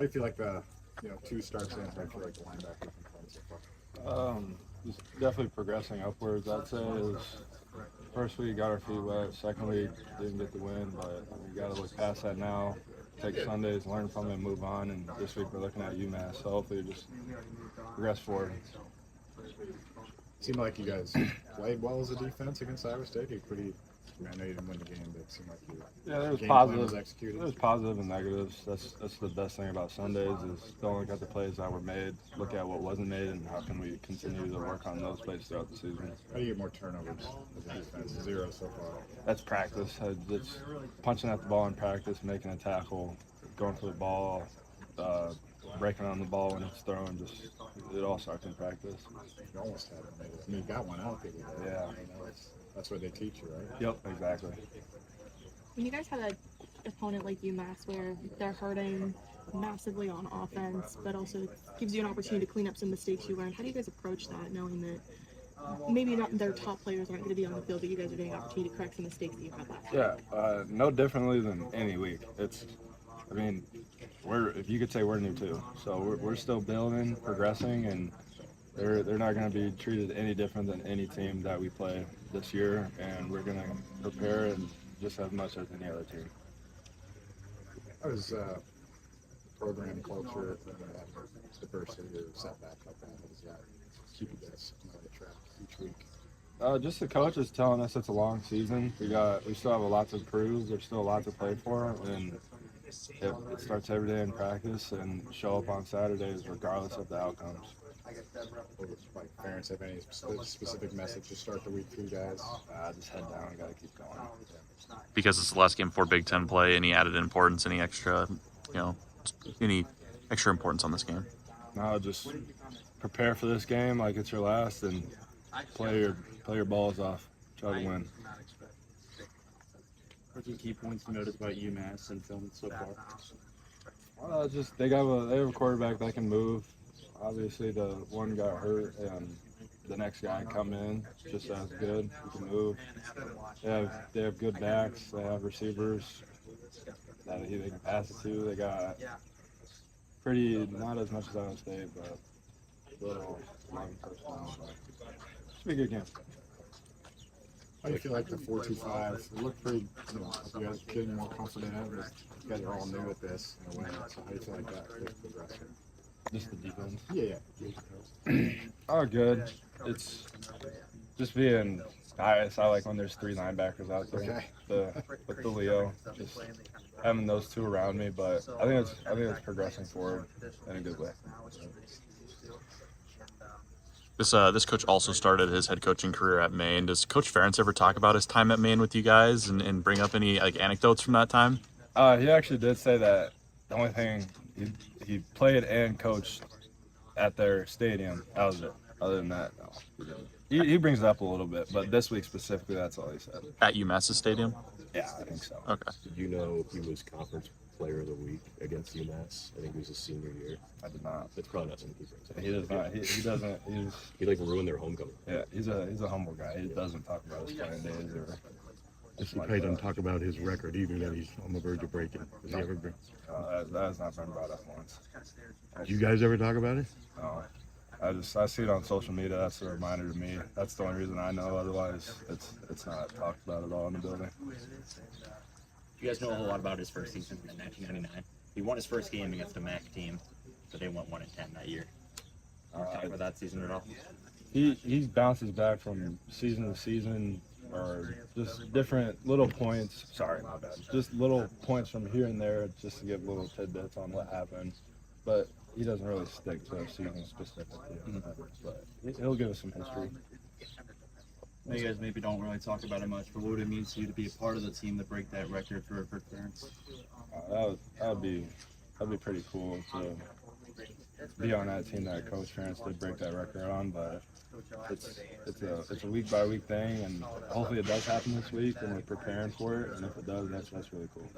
do you feel like the 2 starts in? How do you feel like the linebacker can play so far? Just definitely progressing upwards. I'd say is first week got our feet wet. Second week didn't get the win, but we got to look past that now. Take Sundays, learn from it, move on. And this week we're looking at UMass, so hopefully just progress forward. Seemed like you guys played well as a defense against Iowa State. I know you didn't win the game, but it seemed like There was game plan was positive. executed. There was positive and negatives. That's the best thing about Sundays is don't look at the plays that were made, look at what wasn't made, and how can we continue to work on those plays throughout the season. How do you get more turnovers as a defense? 0 so far. That's practice. It's punching at the ball in practice, making a tackle, going for the ball, breaking on the ball when it's thrown. It all starts in practice. You almost had it made it. I mean, you got one out there. Yeah. That's what they teach you, right? Yep, exactly. When you guys have an opponent like UMass where they're hurting massively on offense, but also gives you an opportunity to clean up some mistakes you learned, how do you guys approach that, knowing that maybe not their top players aren't going to be on the field, but you guys are getting an opportunity to correct some mistakes that you had last week? Yeah, no differently than any week. If you could say we're new too, so we're still building, progressing, and they're not going to be treated any different than any team that we play this year, and we're going to prepare and just as much as any other team. How does program culture, diversity, or setback like that? How does that keep you guys on the track each week? Just the coaches telling us it's a long season. We still have a lot to prove. There's still a lot to play for, and it starts every day in practice and show up on Saturdays regardless of the outcomes. Like parents have any specific message to start the week for you guys? Just head down and got to keep going. Because it's the last game for Big Ten play, any added importance, any extra importance on this game? No, just prepare for this game like it's your last and play your balls off. Try to win. What's your key points to notice about UMass and film so far? They have a quarterback that can move. Obviously, the one got hurt, and the next guy come in just as good. He can move. They have good backs. They have receivers that they can pass it to. They got not as much as Iowa State, but little 11 first downs. Should be a good game. How do you feel like the 4-2-5? It looked pretty, you guys are getting more confident in it. You guys are all new at this. So how do you feel like that progression? Just the defense. Yeah. Oh, good. It's just being biased. I like when there's 3 linebackers out there. Okay. With the Leo, just having those 2 around me. But I think it's progressing forward in a good way. This coach also started his head coaching career at Maine. Does Coach Ferentz ever talk about his time at Maine with you guys and bring up any anecdotes from that time? He actually did say that the only thing he played and coached at their stadium. That was it. Other than that, no. He brings it up a little bit, but this week specifically, that's all he said. At UMass's stadium? Yeah, I think so. Okay. Did you know he was conference player of the week against UMass? I think it was his senior year. I did not. That's probably not something he brings up. He does not. He doesn't. He ruined their homecoming. Yeah, he's a humble guy. He doesn't talk about his playing days or. He probably doesn't talk about his record either that he's on the verge of breaking. Has he ever been? That has not been brought up once. Did you guys ever talk about it? No. I see it on social media. That's a reminder to me. That's the only reason I know. Otherwise, it's not talked about at all in the building. You guys know a whole lot about his first season in 1999. He won his first game against a MAC team, but they went 1-10 that year. Talk about that season at all? He bounces back from season to season, or just different little points. Sorry, my bad. Just little points from here and there, just to give little tidbits on what happened. But he doesn't really stick to a season specifically. But he'll give us some history. You guys maybe don't really talk about it much, but what would it mean to you to be a part of the team to break that record for clearance? That'd be pretty cool to be on that team that Coach Ferentz did break that record on. But it's a week by week thing, and hopefully it does happen this week, and we're preparing for it. And if it does, that's really cool.